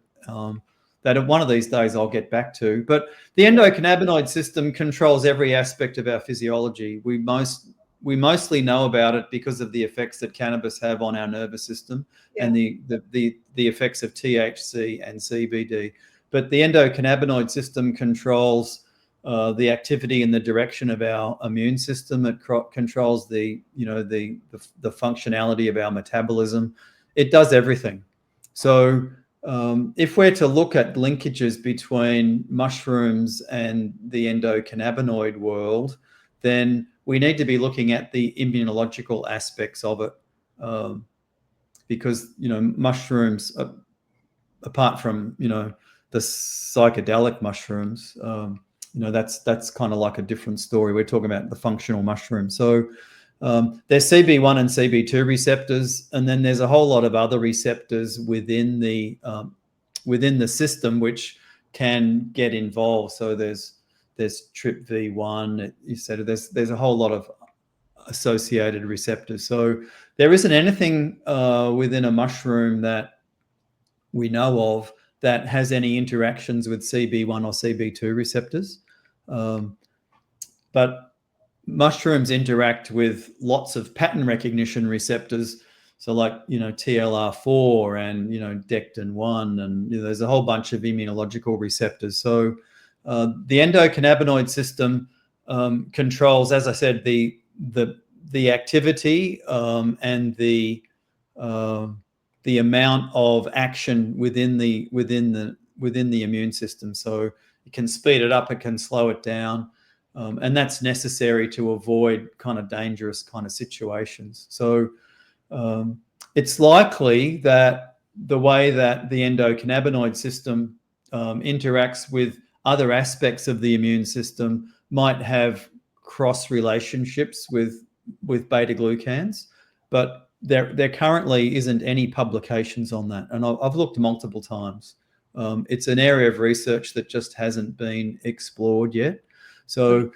That one of these days I'll get back to. But the endocannabinoid system controls every aspect of our physiology. We mostly know about it because of the effects that cannabis have on our nervous system and the effects of THC and CBD. But the endocannabinoid system controls the activity and the direction of our immune system. It controls the functionality of our metabolism. It does everything. So if we're to look at linkages between mushrooms and the endocannabinoid world, then we need to be looking at the immunological aspects of it, because mushrooms, apart from the psychedelic mushrooms, that's kind of like a different story. We're talking about the functional mushrooms. So there's CB1 and CB2 receptors, and then there's a whole lot of other receptors within the system which can get involved. So there's TRPV1. You said there's a whole lot of associated receptors. So there isn't anything within a mushroom that we know of that has any interactions with CB1 or CB2 receptors. But mushrooms interact with lots of pattern recognition receptors. So like, TLR4 and, Dectin-1, and there's a whole bunch of immunological receptors. So the endocannabinoid system controls, as I said, the activity and the amount of action within the immune system. So it can speed it up, it can slow it down, and that's necessary to avoid kind of dangerous kind of situations. So it's likely that the way that the endocannabinoid system interacts with other aspects of the immune system might have cross relationships with beta glucans, but there currently isn't any publications on that, and I've looked multiple times. It's an area of research that just hasn't been explored yet. So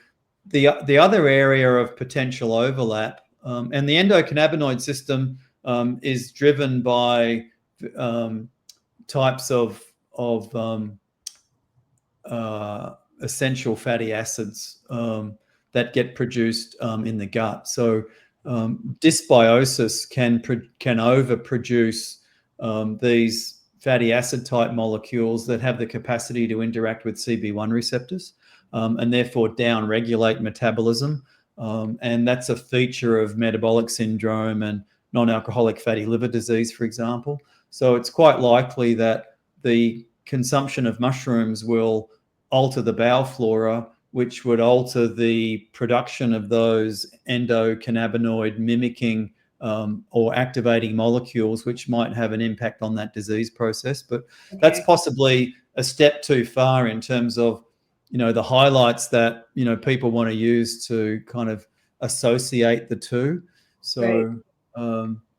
the other area of potential overlap, and the endocannabinoid system is driven by types of essential fatty acids that get produced in the gut. So dysbiosis can overproduce these fatty acid type molecules that have the capacity to interact with CB1 receptors and therefore down-regulate metabolism. And that's a feature of metabolic syndrome and non-alcoholic fatty liver disease, for example. So it's quite likely that the consumption of mushrooms will alter the bowel flora, which would alter the production of those endocannabinoid mimicking or activating molecules, which might have an impact on that disease process. But that's possibly a step too far in terms of, the highlights that, people want to use to kind of associate the two. So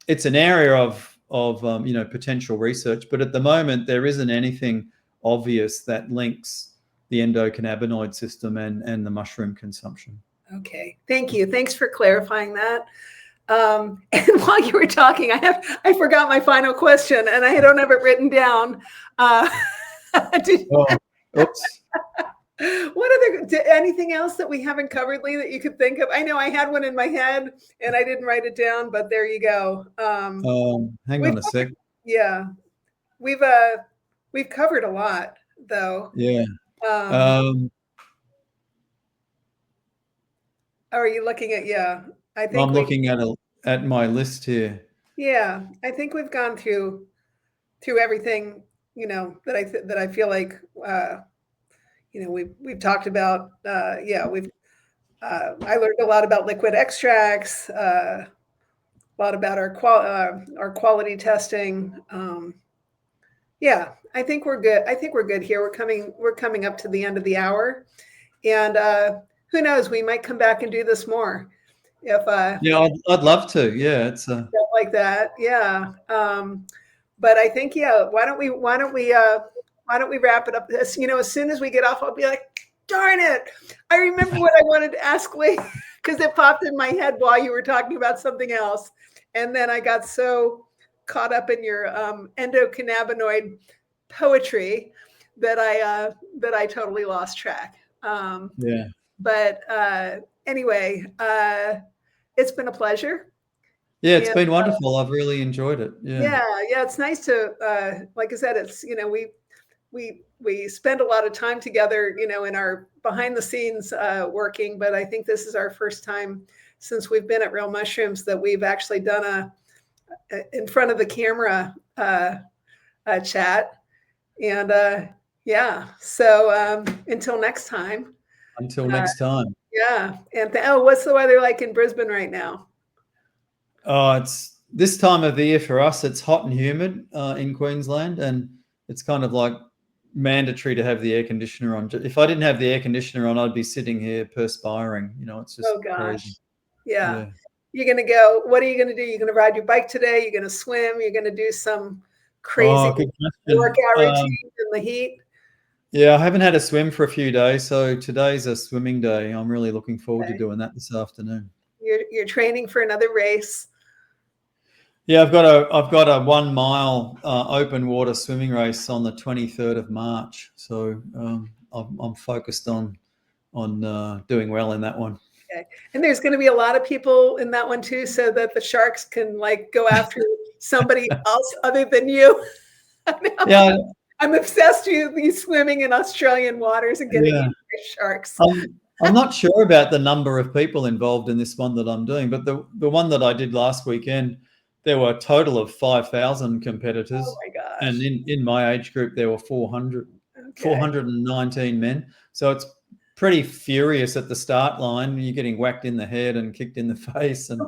it's an area of potential research, but at the moment there isn't anything obvious that links the endocannabinoid system and the mushroom consumption. Okay, thank you. Thanks for clarifying that. And while you were talking, I forgot my final question, and I don't have it written down. Oops. Anything else that we haven't covered, Lee, that you could think of? I know I had one in my head and I didn't write it down, but there you go. Hang on a sec. Yeah, we've covered a lot, though. Yeah. Are you looking at? Yeah, I think I'm looking at my list here. Yeah, I think we've gone through everything, that I feel like we've talked about. We've I learned a lot about liquid extracts, a lot about our quality testing. Yeah, I think we're good. I think we're good here. We're coming up to the end of the hour, and who knows? We might come back and do this more. If Yeah, I'd love to. Yeah, it's stuff like that. Yeah. But I think, why don't we wrap it up? As soon as we get off, I'll be like, darn it, I remember what I wanted to ask Lee, because it popped in my head while you were talking about something else, and then I got so caught up in your endocannabinoid poetry that I totally lost track. But anyway, it's been a pleasure. Yeah, it's been wonderful. I've really enjoyed it. Yeah, it's nice to, like I said, it's, we spend a lot of time together, in our behind the scenes working, but I think this is our first time since we've been at Real Mushrooms that we've actually done a in front of the camera chat. And so until next time. Yeah. And what's the weather like in Brisbane right now? Oh, it's this time of the year for us. It's hot and humid in Queensland, and it's kind of like mandatory to have the air conditioner on. If I didn't have the air conditioner on, I'd be sitting here perspiring. It's just crazy. Yeah. You're going to go, what are you going to do? You're going to ride your bike today? You're going to swim? You're going to do some crazy workout routine in the heat? Yeah, I haven't had a swim for a few days, so today's a swimming day. I'm really looking forward to doing that this afternoon. You're training for another race. Yeah, I've got a 1 mile open water swimming race on the 23rd of March. So I'm focused on doing well in that one. Okay. And there's going to be a lot of people in that one too, so that the sharks can go after somebody else other than you. Yeah, I'm obsessed with you swimming in Australian waters and getting eaten by sharks. I'm not sure about the number of people involved in this one that I'm doing, but the one that I did last weekend, there were a total of 5,000 competitors. Oh my gosh. And in my age group, there were 419 men. So it's pretty furious at the start line. You're getting whacked in the head and kicked in the face. And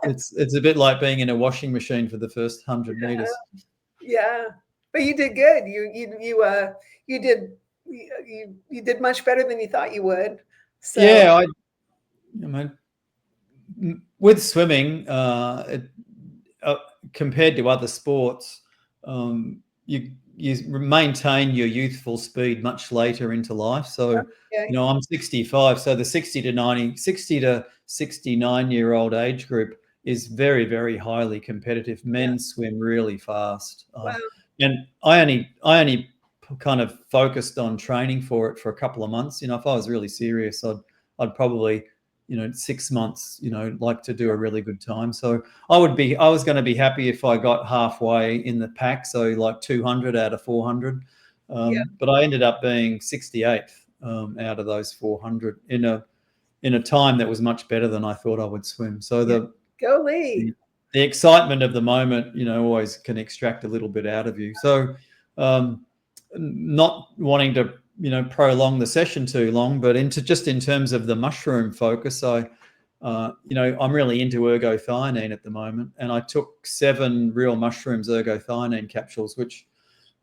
it's a bit like being in a washing machine for the first 100 meters. Yeah. But you did good. You did much better than you thought you would. So. Yeah, with swimming, compared to other sports, you maintain your youthful speed much later into life. So, I'm 65, so the 60 to 69-year-old age group is very, very highly competitive. Men swim really fast. Wow. And I only kind of focused on training for it for a couple of months. If I was really serious, I'd probably, 6 months, like to do a really good time. So I was going to be happy if I got halfway in the pack. So like 200 out of 400. But I ended up being 68th out of those 400 in a time that was much better than I thought I would swim. So Go Lee. the excitement of the moment, always can extract a little bit out of you. So not wanting to, prolong the session too long, but in terms of the mushroom focus, I'm really into ergothioneine at the moment, and I took 7 Real Mushrooms ergothioneine capsules, which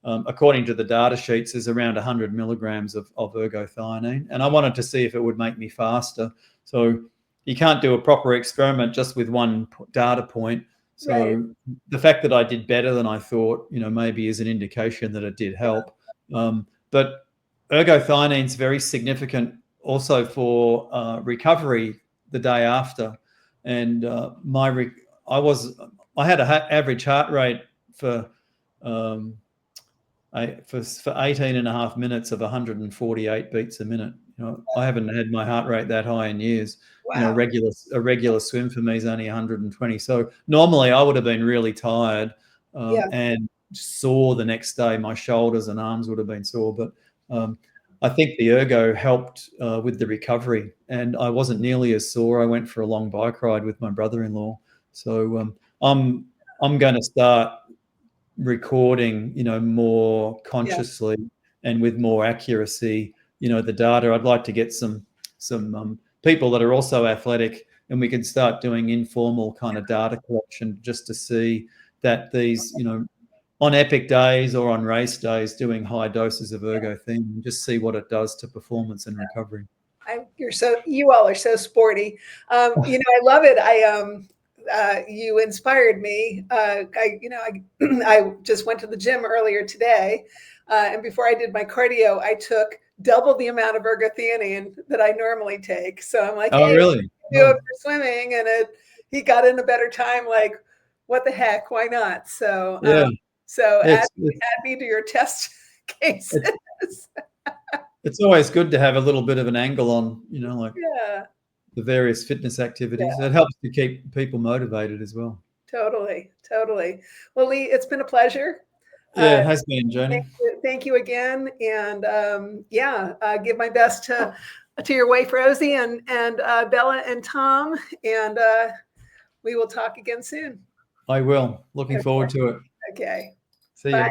according to the data sheets is around 100 milligrams of ergothioneine. And I wanted to see if it would make me faster. So you can't do a proper experiment just with one data point. So the fact that I did better than I thought, maybe is an indication that it did help. But ergothioneine is very significant also for recovery the day after. And I had an average heart rate for 18 and a half minutes of 148 beats a minute. I haven't had my heart rate that high in years. Wow. A regular swim for me is only 120. So normally I would have been really tired and sore the next day. My shoulders and arms would have been sore. But I think the ergo helped with the recovery, and I wasn't nearly as sore. I went for a long bike ride with my brother-in-law. So I'm going to start recording, more consciously and with more accuracy, the data. I'd like to get some people that are also athletic, and we can start doing informal kind of data collection just to see that these, on epic days or on race days, doing high doses of ergothioneine, and just see what it does to performance and recovery. You all are so sporty. I love it. You inspired me. I just went to the gym earlier today, and before I did my cardio, I took double the amount of ergothioneine that I normally take. So I'm like, oh, hey, really? Do it for swimming, and he got in a better time. Like, what the heck? Why not? So add me to your test cases. It's always good to have a little bit of an angle on, the various fitness activities. It helps to keep people motivated as well. Totally. Well, Lee, it's been a pleasure. Yeah, it has been, Joni. Thank you again. And give my best to your wife, Rosie, and Bella and Tom. And we will talk again soon. I will. Looking forward to it. Okay. See you.